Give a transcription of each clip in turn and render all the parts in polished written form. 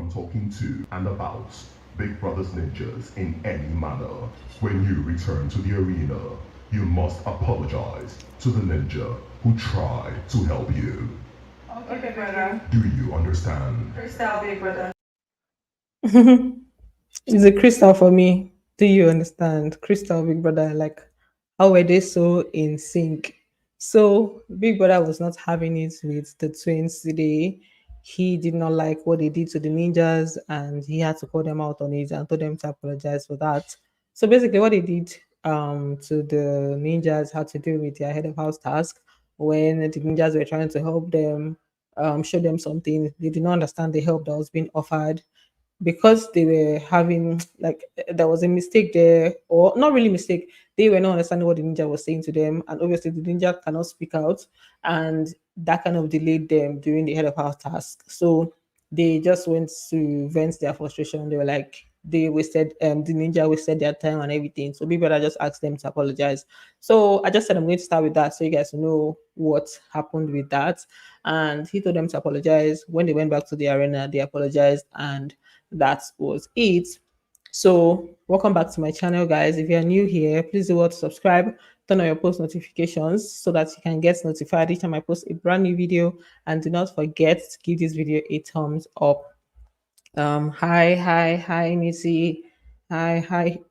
from talking to and about Big Brother's ninjas in any manner. When you return to the arena, you must apologize to the ninja who tried to help you. Okay, brother. Do you understand? Crystal, big brother. It's a crystal for me. Do you understand? Crystal, Big Brother, like how were they so in sync? So Big Brother was not having it with the twins today. He did not like what they did to the ninjas and he had to call them out on it and told them to apologize for that. So basically what they did to the ninjas had to do with their head of house task when the ninjas were trying to help them show them something. They did not understand the help that was being offered because they were having like there was a mistake there, or not really mistake. They were not understanding what the ninja was saying to them, and obviously the ninja cannot speak out, and that kind of delayed them during the head of house task. So they just went to vent their frustration. They were like they wasted the ninja wasted their time and everything. So Big Brother just asked them to apologize. So I just said I'm going to start with that so you guys know what happened with that. And he told them to apologize. When they went back to the arena, they apologized, and that was it. So welcome back to my channel, guys. If you're new here, please do what to subscribe, turn on your post notifications so that you can get notified each time I post a brand new video. And do not forget to give this video a thumbs up. Hi Missy. Hi hi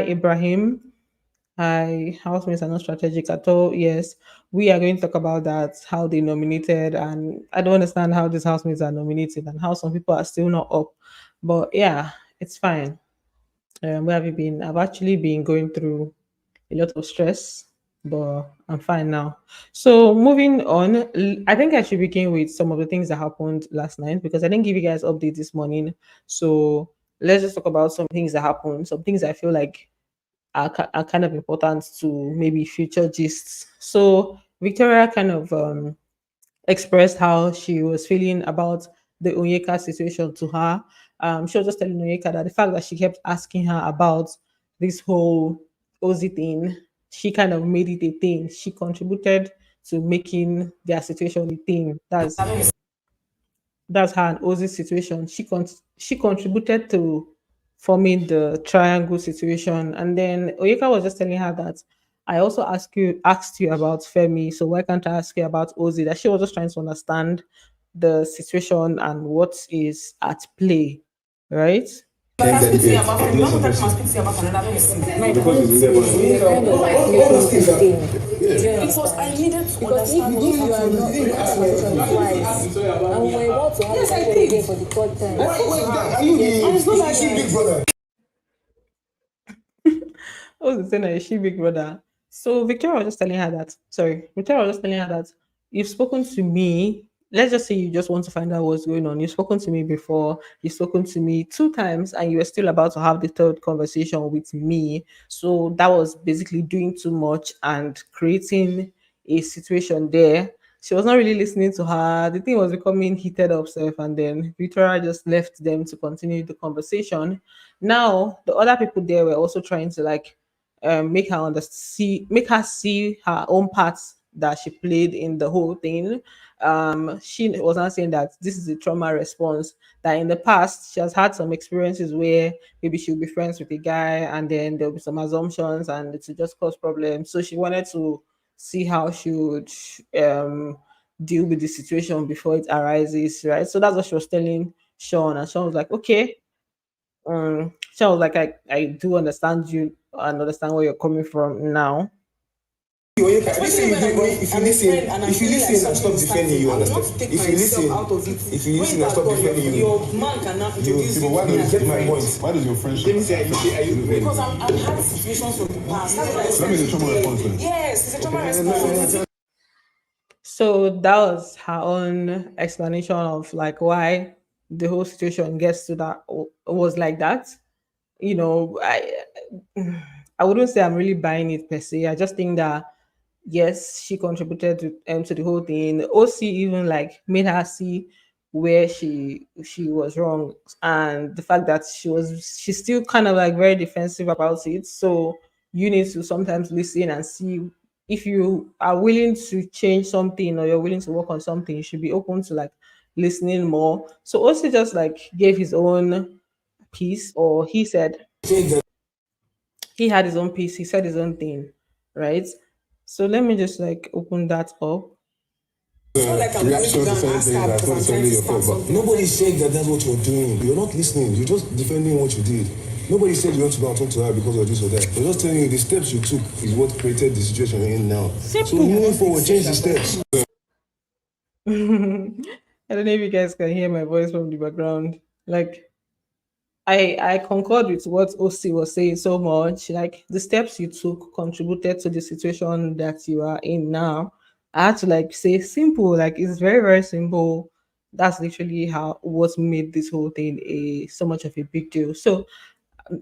Ibrahim. Hi, housemates are not strategic at all. Yes, we are going to talk about that, how they nominated, and I don't understand how these housemates are nominated and how some people are still not up. But yeah, it's fine. Where have you been? I've actually been going through a lot of stress, but I'm fine now. So moving on, I think I should begin with some of the things that happened last night because I didn't give you guys update this morning. So let's just talk about some things that happened, some things I feel like are kind of important to maybe future gists. So Victoria kind of expressed how she was feeling about the Onyeka situation to her. She was just telling Onyeka that the fact that she kept asking her about this whole Ozzy thing, she kind of made it a thing. She contributed to making their situation a thing. That's her and Ozzy's situation. She contributed to forming the triangle situation. And then Oyeka was just telling her that I also asked you about Femi, so why can't I ask you about Ozzy? That she was just trying to understand the situation and what is at play, right? Because I needed to because if you are not in that situation twice, and we were about to have yes, it again for the third time. Are you it's not like big brother. Oh, the thing is she big brother. So Victoria was just telling her that. Sorry, Victoria was just telling her that you've spoken to me. Let's just say you just want to find out what's going on. You've spoken to me before. You've spoken to me two times, and you were still about to have the third conversation with me. So that was basically doing too much and creating a situation there. She was not really listening to her. The thing was becoming heated up, self, and then Victoria just left them to continue the conversation. Now the other people there were also trying to like make her see her own parts that she played in the whole thing. She was not saying that this is a trauma response, that in the past she has had some experiences where maybe she'll be friends with a guy and then there'll be some assumptions and it will just cause problems. So she wanted to see how she would deal with the situation before it arises, right? So that's what she was telling Sean, and Sean was like, okay. So like I do understand you and understand where you're coming from now. If you listen and stop defending you, understand? If you listen, and stop defending you, your man cannot introduce you. Why don't you get my point? Why does your friendship? Let me say, are you because I've had situations from the past. Let me say trauma response. Yes, it's a trauma response. So that was her own explanation of like why the whole situation gets to that was like that. You know, I wouldn't say I'm really buying it per se. I just think that yes, she contributed to the whole thing. OC even like made her see where she was wrong, and the fact that she's still kind of like very defensive about it. So you need to sometimes listen and see if you are willing to change something or you're willing to work on something. You should be open to like listening more. So also just like gave his own piece, or he said he had his own piece, he said his own thing, right? So let me just like open that up. It's not like I'm reaction to certain things that's not necessarily your fault, but nobody said that that's what you're doing. You're not listening. You're just defending what you did. Nobody said you want to go and talk to her because of this or that. They're just telling you the steps you took is what created the situation you're in now. So moving forward, change the steps. I don't know if you guys can hear my voice from the background. Like I concord with what OC was saying so much. Like the steps you took contributed to the situation that you are in now. I had to like say simple, like it's very, very simple. That's literally how what made this whole thing a so much of a big deal. So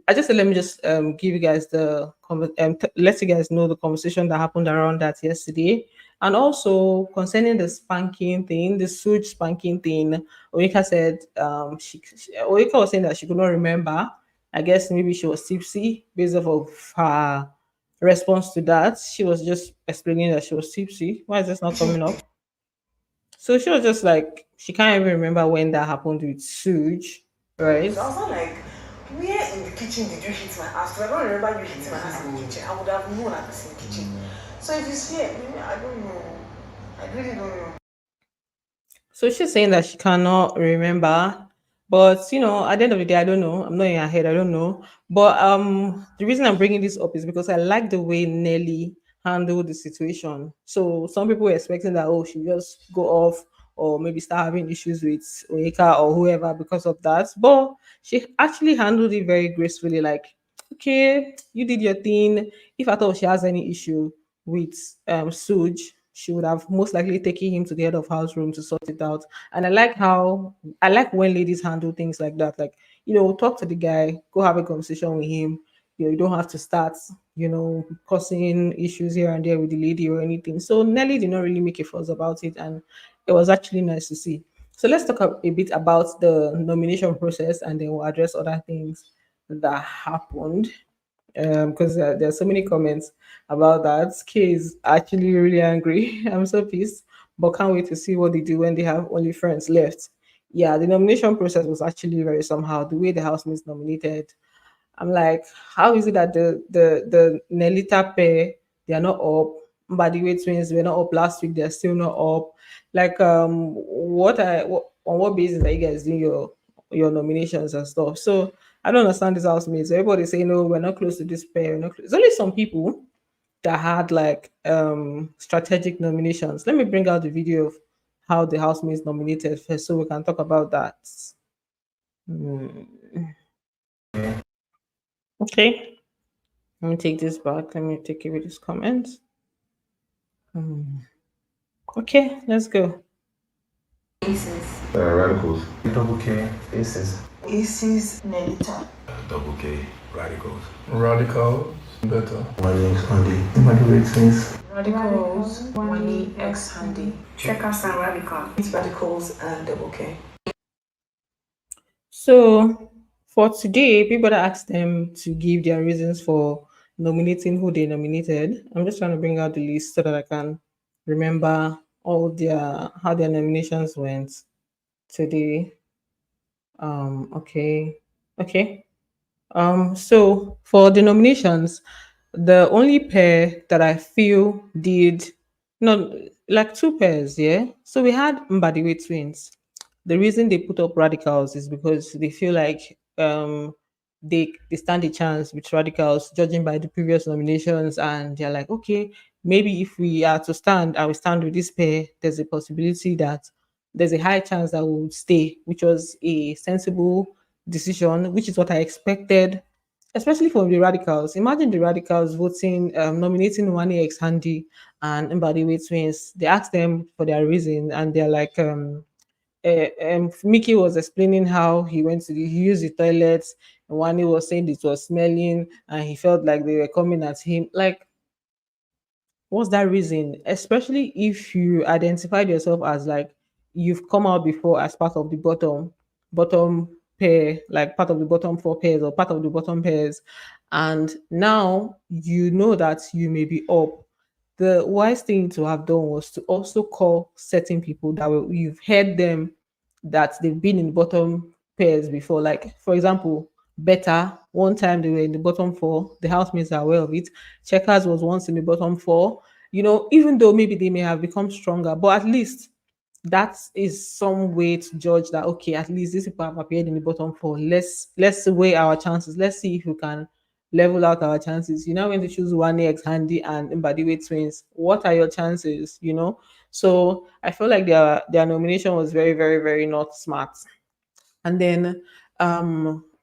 I just said let me just give you guys the let you guys know the conversation that happened around that yesterday, and also concerning the spanking thing, the Suge spanking thing. Oika said Oika was saying that she could not remember. I guess maybe she was tipsy based off of her response to that. She was just explaining that she was tipsy. Why is this not coming up? So she was just like she can't even remember when that happened with Suge, right? So I was not like, where in the kitchen did you hit my ass? Because I don't remember you hitting my ass in the kitchen. I would have known at the same kitchen. So if it's here, maybe I don't know. I really don't know. So she's saying that she cannot remember, but at the end of the day, I don't know. I'm not in her head. I don't know. But the reason I'm bringing this up is because I like the way Nelly handled the situation. So some people were expecting that she just go off or maybe start having issues with Onyeka or whoever because of that. But she actually handled it very gracefully. Like, okay, you did your thing. If at all she has any issue with Suge, she would have most likely taken him to the head of house room to sort it out. And I like when ladies handle things like that. Like, talk to the guy, go have a conversation with him. You don't have to start, causing issues here and there with the lady or anything. So Nelly did not really make a fuss about it, and it was actually nice to see. So let's talk a bit about the nomination process, and then we'll address other things that happened, because there are so many comments about that. K is actually really angry. I'm so pissed, but can't wait to see what they do when they have only friends left. Yeah, the nomination process was actually very somehow. The way the housemates nominated, I'm like, how is it that the Nelita pair they are not up? By the way, twins were not up last week. They're still not up. Like, on what basis are you guys doing your nominations and stuff? So I don't understand this housemates. Everybody say no, we're not close to this pair. We're not close. It's only some people that had like strategic nominations. Let me bring out the video of how the housemates nominated first, so we can talk about that. Okay. Let me take this back. Let me take away this comment. Okay, let's go. Radicals. Doublekay, Aces. Aces, Nelita. Doublekay, Radicals. Radicals, better. Wanni X Handi. Bbnaija twins. Radicals, Wanni X Handi. Checkers and Radicals. Radicals and Doublekay. So for today, people that asked them to give their reasons for nominating who they nominated. I'm just trying to bring out the list so that I can remember all how their nominations went today. Okay. So for the nominations, the only pair that I feel did no like two pairs, yeah. So we had Mbadiwe twins. The reason they put up radicals is because they feel like they stand a chance with radicals, judging by the previous nominations, and they're like, okay, maybe if we are to stand, I will stand with this pair. There's a possibility that there's a high chance that we would stay, which was a sensible decision, which is what I expected, especially from the radicals. Imagine the radicals voting, nominating Wanni X Handi and Mbadiwe twins. They asked them for their reason, and they're like, Mickey was explaining how he used the toilets, and Wanni was saying it was smelling, and he felt like they were coming at him. Like, what's that reason? Especially if you identified yourself as like you've come out before as part of the bottom pair, like part of the bottom four pairs or part of the bottom pairs, and now you know that you may be up. The wise thing to have done was to also call certain people that you've heard them that they've been in bottom pairs before. Like, for example, Better, one time they were in the bottom four. The housemates are aware of it. Checkers was once in the bottom four. Even though maybe they may have become stronger, but at least that is some way to judge that, okay, at least these people have appeared in the bottom four. Let's weigh our chances. Let's see if we can level out our chances. When to choose one X Handy and Mbadiwe twins, what are your chances? So I feel like their nomination was very, very, very not smart. And then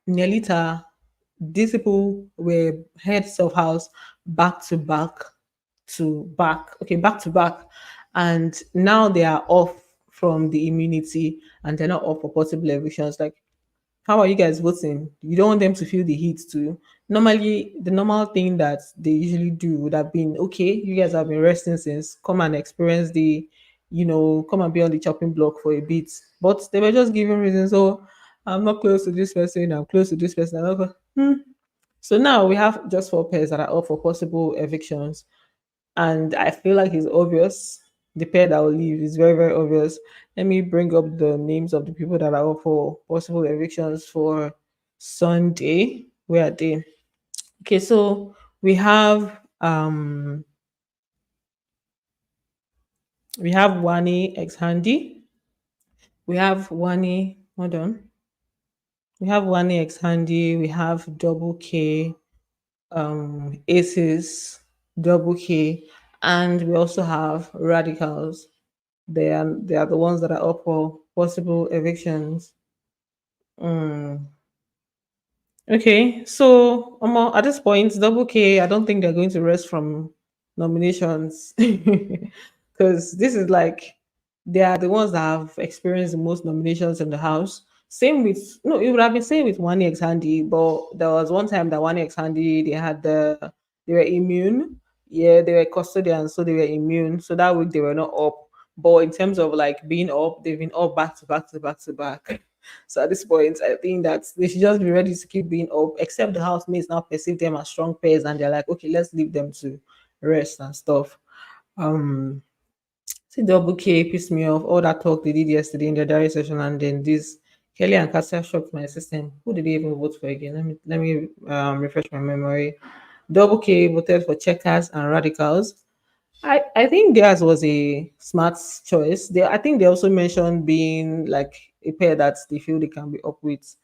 Nelita, these people were heads of house back to back to back. Okay, back to back. And now they are off from the immunity and they're not up for possible evictions. Like, how are you guys voting? You don't want them to feel the heat too. Normally, the normal thing that they usually do would have been, okay, you guys have been resting since, come and experience come and be on the chopping block for a bit. But they were just giving reasons. So I'm not close to this person, I'm close to this person. So now we have just four pairs that are up for possible evictions. And I feel like it's obvious. The pair that will leave is very, very obvious. Let me bring up the names of the people that are up for possible evictions for Sunday. Where are they? Okay, so we have Wanni ex Handi. We have Wanni, hold on. We have Wanni ex Handi. We have Doublekay, Aces, Doublekay, and we also have Radicals. They are the ones that are up for possible evictions. Mm. Okay, so at this point, Double K, I don't think they're going to rest from nominations because this is like they are the ones that have experienced the most nominations in the house. Same with no, it would have been same with One X Handy, but there was one time that One X Handy they were immune. Yeah, they were custodians, so they were immune. So that week they were not up. But in terms of like being up, they've been up back to back to back to back. So at this point, I think that they should just be ready to keep being up, except the housemates now perceive them as strong pairs and they're like, okay, let's leave them to rest and stuff. Um See, Double K pissed me off. All that talk they did yesterday in the diary session, and then this Kelly and Cassia shocked my system. Who did they even vote for again? Let me refresh my memory. Double K voted for checkers and radicals. I think theirs was a smart choice. I think they also mentioned being like a pair that they feel they can be up with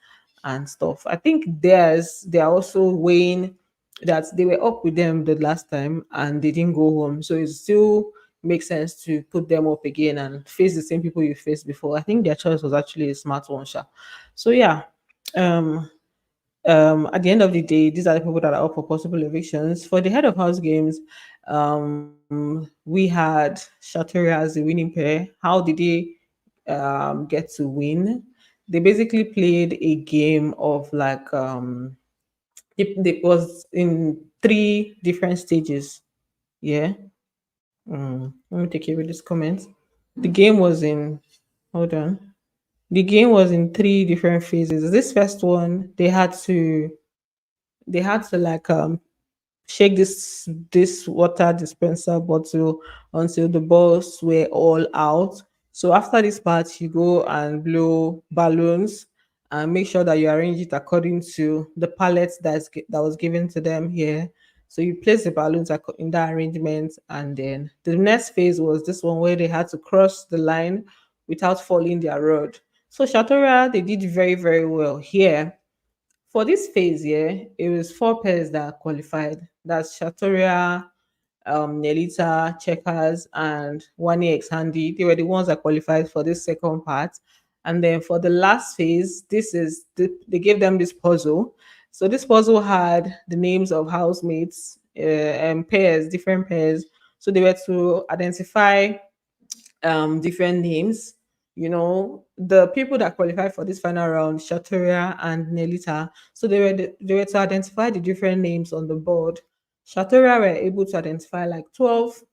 and stuff. I think they are also weighing that they were up with them the last time and they didn't go home. So it still makes sense to put them up again and face the same people you faced before. I think their choice was actually a smart one, Sha. So yeah. Um at the end of the day, these are the people that are up for possible evictions. For the head of house games, we had Shatteria as the winning pair. How did they get to win? They basically played a game of like it was in three different stages. Yeah. Let me take a read this comment. The game was in hold on. The game was in three different phases. This first one, they had to like shake this water dispenser bottle until the balls were all out. So after this part, you go and blow balloons and make sure that you arrange it according to the palette that was given to them here. So you place the balloons in that arrangement, and then the next phase was this one where they had to cross the line without falling their rod. So Shatora, they did very, very well here. For this phase, yeah, it was four pairs that qualified. That's Shatoria, Nelita, Checkers, and One X Handy. They were the ones that qualified for this second part. And then for the last phase, they gave them this puzzle. So this puzzle had the names of housemates and pairs, different pairs. So they were to identify different names. The people that qualified for this final round, Shatoria and Nelita. So they were to identify the different names on the board. Shatoria were able to identify like 12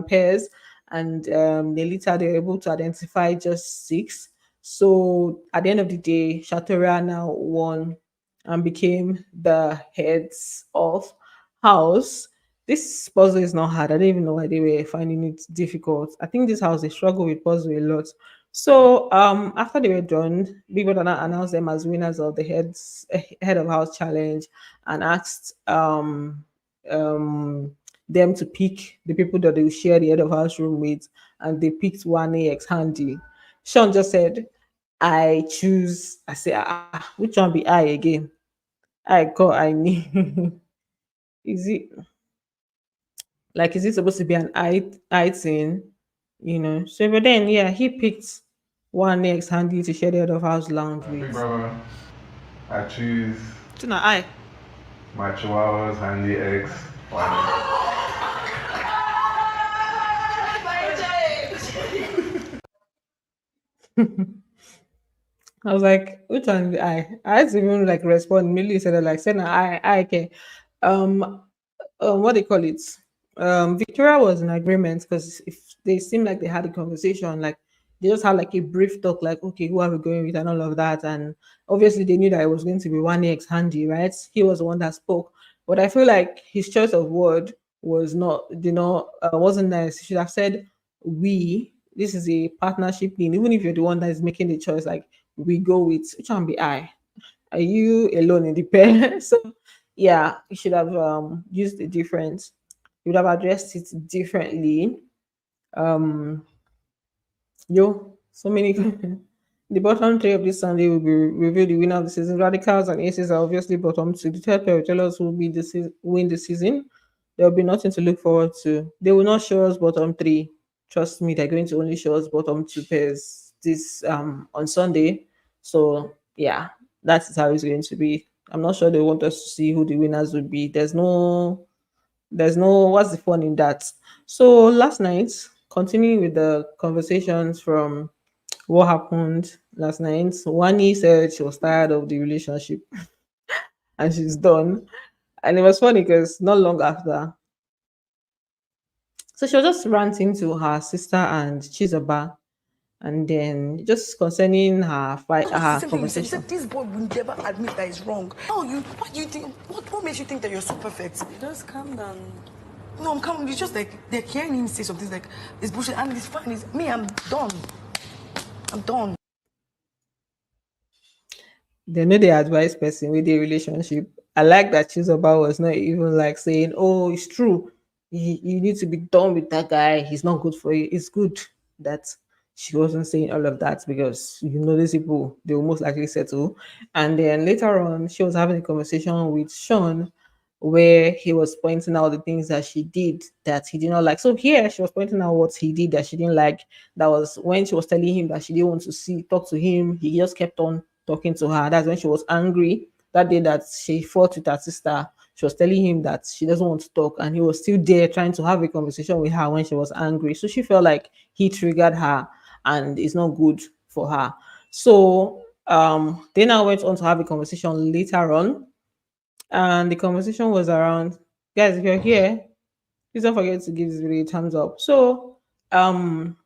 pairs, and Nelita they were able to identify just six. So at the end of the day, Shatoria now won and became the heads of house. This puzzle is not hard. I don't even know why they were finding it difficult. I think this house they struggle with puzzle a lot. So after they were done, Big Brother now announced them as winners of the head of house challenge and asked them to pick the people that they will share the head of house room with, and they picked Wanni ex Handi. Sean just said, I choose. I say, which one be I again? I call I need. Is it like is it supposed to be an I thing? So but then yeah, he picked one ex handy to share the head of house lounge Big with. brother, I choose So now I my chihuahuas, Handy X, Wanni. I was like, which one? I had to even like respond immediately. Said like, said I okay. Um, what they call it? Victoria was in agreement because if they seemed like they had a conversation, like they just had like a brief talk, like okay, who are we going with and all of that, and obviously they knew that it was going to be one ex handy, right? He was the one that spoke, but I feel like his choice of word was not, wasn't nice. He should have said we. This is a partnership thing. Even if you're the one that is making the choice, like we go with which one be I? Are you alone in the pair? So yeah, you should have used a different. You would have addressed it differently. Um, so many. The bottom three of this Sunday will be reveal the winner of the season. Radicals and Aces are obviously bottom two. The third pair will tell us who will be win the season. There will be nothing to look forward to. They will not show us bottom three. Trust me, they're going to only show us bottom two pairs this on Sunday. So yeah, that is how it's going to be. I'm not sure they want us to see who the winners would be. There's no what's the fun in that. So last night, continuing with the conversations from what happened last night, Wani said she was tired of the relationship and she's done. And it was funny because not long after, so she was just ranting to her sister and Chizoba, and then just concerning her fight, That's the her same thing you said. You conversation. said this boy will never admit that he's wrong. How you? What do you think? What makes you think that you're so perfect? Just calm down. No, I'm calm. It's just like they're hearing him say something like it's bullshit, and it's fine. It's me. I'm done. I'm done. They know the advice person with the relationship. I like that Chizoba was not even like saying, "Oh, it's true. You need to be done with that guy. He's not good for you." It's good that she wasn't saying all of that because these people they will most likely settle. And then later on, she was having a conversation with Sean where he was pointing out the things that she did that he did not like. So here she was pointing out what he did that she didn't like. That was when she was telling him that she didn't want to talk to him. He just kept on talking to her. That's when she was angry. That day that she fought with her sister, she was telling him that she doesn't want to talk, and he was still there trying to have a conversation with her when she was angry. So she felt like he triggered her, and it's not good for her. So they now went on to have a conversation later on, and the conversation was around, guys, if you're here, please don't forget to give this video a thumbs up. So um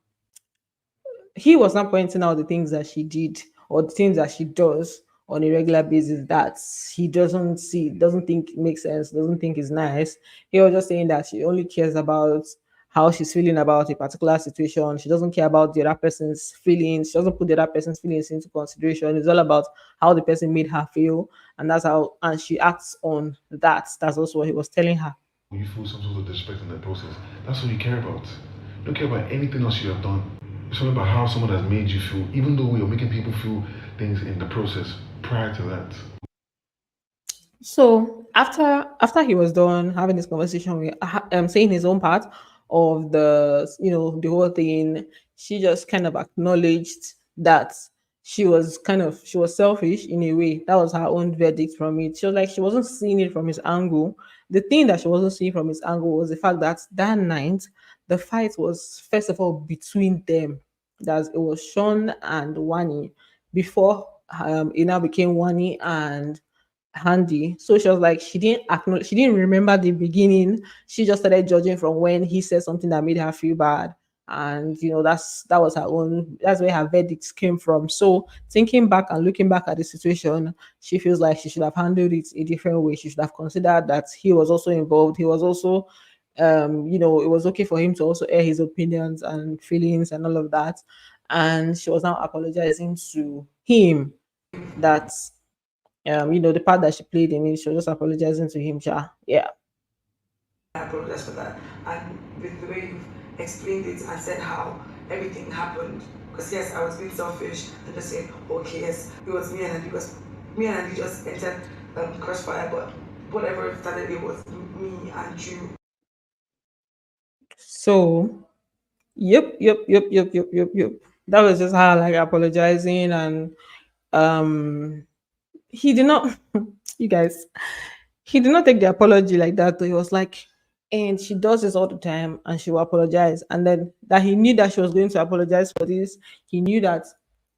he was not pointing out the things that she did or the things that she does on a regular basis that he doesn't see, doesn't think makes sense, doesn't think is nice. He was just saying that she only cares about how she's feeling about a particular situation. She doesn't care about the other person's feelings. She doesn't put the other person's feelings into consideration. It's all about how the person made her feel, and that's how, and she acts on that. That's also what he was telling her. You feel some sort of disrespect in that process. That's what you care about. You don't care about anything else you have done. It's all about how someone has made you feel, even though we are making people feel things in the process prior to that. So after he was done having this conversation with saying his own part of the whole thing, she just kind of acknowledged that she was selfish in a way. That was her own verdict from it. She was like she wasn't seeing it from his angle. The thing that she wasn't seeing from his angle was the fact that that night the fight was first of all between them. That it was Sean and Wani before it now became Wani and Handy. So she was like, she didn't acknowledge, she didn't remember the beginning. She just started judging from when he said something that made her feel bad. And that was her own, that's where her verdicts came from. So thinking back and looking back at the situation, she feels like she should have handled it a different way. She should have considered that he was also involved. He was also it was okay for him to also air his opinions and feelings and all of that. and she was now apologizing to him that the part that she played in it, she was just apologizing to him. Yeah. I apologize for that. And with the way you've explained it and said how everything happened. Because yes, I was being selfish and just saying, okay, yes, it was me and Handi, because me and Handi just entered crossfire, but whatever started, it was me and you. So, yep. That was just her like apologizing, and he did not. You guys, he did not take the apology like that. Though. He was like, and she does this all the time, and she will apologize, and then that he knew that she was going to apologize for this. He knew that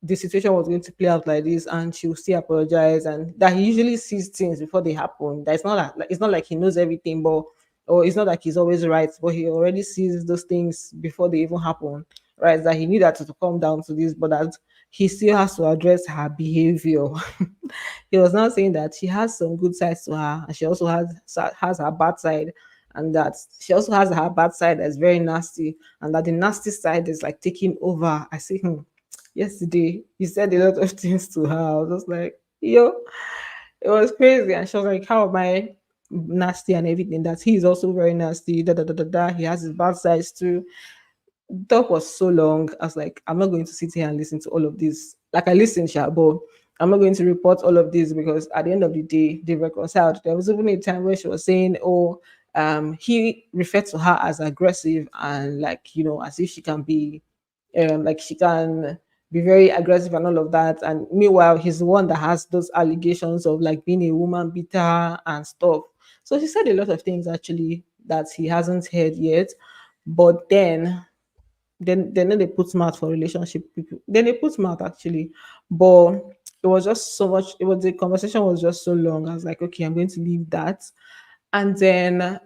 the situation was going to play out like this, and she will still apologize, and that he usually sees things before they happen. That it's not like he knows everything, but or it's not like he's always right, but he already sees those things before they even happen. Right? That he knew that to come down to this, but that he still has to address her behavior. He was now saying that she has some good sides to her, and she also has her bad side, and that she also has her bad side that's very nasty, and that the nasty side is like taking over. I see him yesterday. He said a lot of things to her. I was just like, yo, it was crazy. And she was like, how am I nasty and everything? That he is also very nasty. Da da da da da. He has his bad sides too. Talk was so long. I was like, I'm not going to sit here and listen to all of this. Like I listened, but I'm not going to report all of this because at the end of the day, they reconciled. There was even a time where she was saying, "Oh, he referred to her as aggressive and like as if she can be, like she can be very aggressive and all of that." And meanwhile, he's the one that has those allegations of like being a woman beater and stuff. So she said a lot of things actually that he hasn't heard yet, but then they put mouth for relationship people. Then they put mouth actually, but it was just so much. It was the conversation was just so long. I was like, okay, I'm going to leave that. And then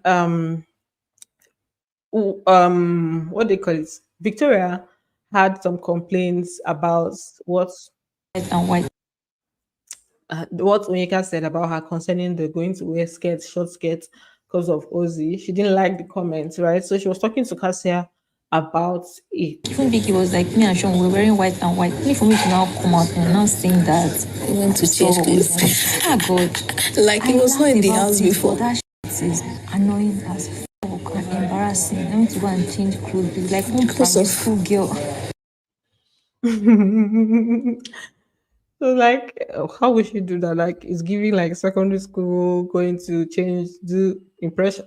what they call it? Victoria had some complaints about And white. What Onyeka said about her concerning the going to wear skirts, short skirts because of Ozzy. She didn't like the comments, right? So she was talking to Cassia about it. Even Biggie was like, me and Sean, we're wearing white and white. Only for me to now come out and now saying that I want to change clothes. Ah, God. Like he was not in the house before. That shit is annoying as fuck and embarrassing. I want to go and change clothes. Like one Because of school girl. So like, how would she do that? Like, it's giving like secondary school, going to change, do impress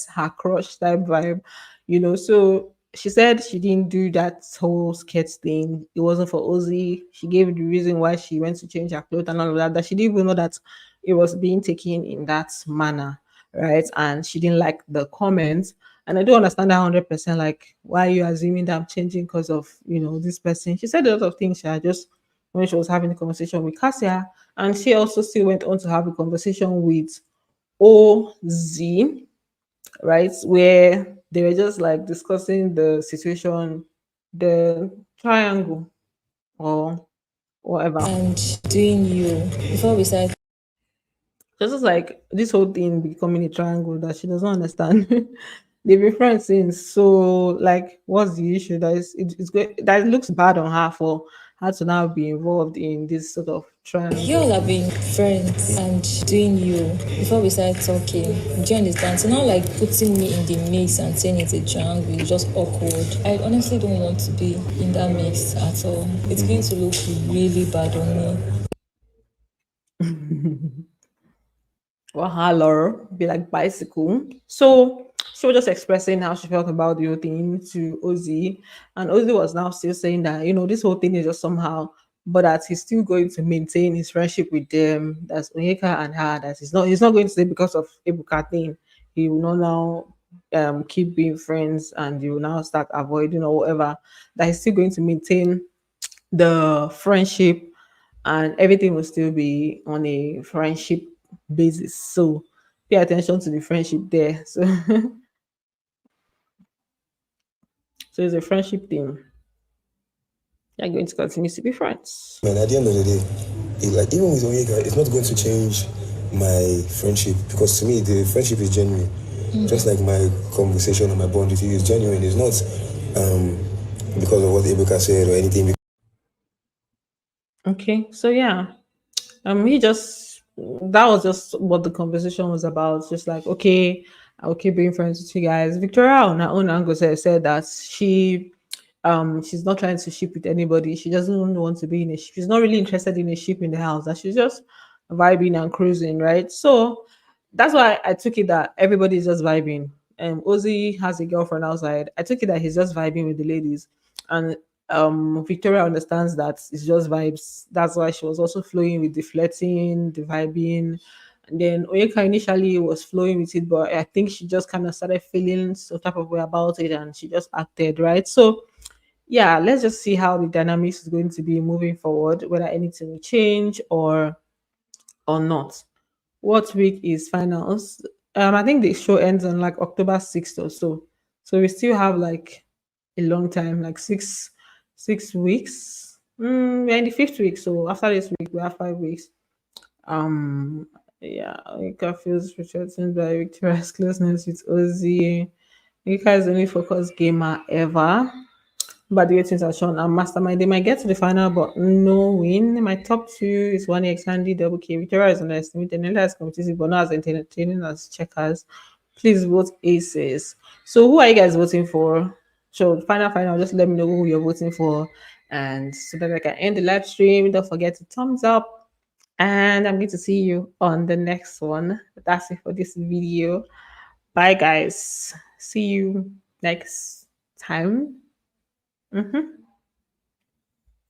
her crush type vibe, So she said she didn't do that whole skirt thing. It wasn't for Ozzy. She gave the reason why she went to change her clothes and all of that. That she didn't even know that it was being taken in that manner, right? And she didn't like the comments. And I do understand that 100%. Like, why are you assuming that I'm changing because of this person? She said a lot of things. She just when she was having a conversation with Cassia, and she also still went on to have a conversation with OZ, right, where they were just like discussing the situation, the triangle or whatever. And doing you before we start. Just like this whole thing becoming a triangle that she doesn't understand. They've been friends since. So, like, what's the issue? It's good that it looks bad on her for her to now be involved in this sort of triangle. You all have been friends and doing you before we started talking. Do you understand? So now, like putting me in the mix and saying it's a triangle is just awkward. I honestly don't want to be in that mix at all. It's going to look really bad on me. Well, hello, be like bicycle. So she was just expressing how she felt about the whole thing to Ozzy, and Ozzy was now still saying that this whole thing is just somehow, but that he's still going to maintain his friendship with them. That's Onyeka and her. That he's not going to say because of Ebuka thing. He will not now keep being friends, and he will now start avoiding or whatever. That he's still going to maintain the friendship, and everything will still be on a friendship basis. So pay attention to the friendship there. So it's a friendship thing. You're going to continue to be friends. Man, at the end of the day, even with Onyeka, it's not going to change my friendship, because to me the friendship is genuine. Just like my conversation and my bond with you is genuine. It's not because of what Ebuka said or anything. Okay, so yeah, he just that was just what the conversation was about. Just like, okay, I'll keep being friends with you guys. Victoria on her own angle said that she's not trying to ship with anybody. She doesn't want to be in a ship. She's not really interested in a ship in the house. That she's just vibing and cruising, right? So that's why I took it that everybody's just vibing. Ozzy has a girlfriend outside. I took it that he's just vibing with the ladies, and Victoria understands that it's just vibes. That's why she was also flowing with the flirting, the vibing. And then Oyeka initially was flowing with it, but I think she just kind of started feeling some type of way about it and she just acted, right? So yeah, let's just see how the dynamics is going to be moving forward, whether anything will change or not. What week is finals? I think the show ends on like October 6th or so. So we still have like a long time, like 6 weeks. We're in the fifth week, so after this week we have 5 weeks. Um yeah, Ika feels threatened by Victoria's closeness with Ozzy. Ika is the only focused gamer ever. But the way things are shown, I'm mastermind. They might get to the final, but no win. My top two is one X Handi Doublekay. Victoria is underestimated. Nella is competitive, but not as entertaining as checkers. Please vote aces. So who are you guys voting for? So final, just let me know who you're voting for. And so that I can end the live stream. Don't forget to thumbs up. And I'm going to see you on the next one. That's it for this video. Bye guys. See you next time.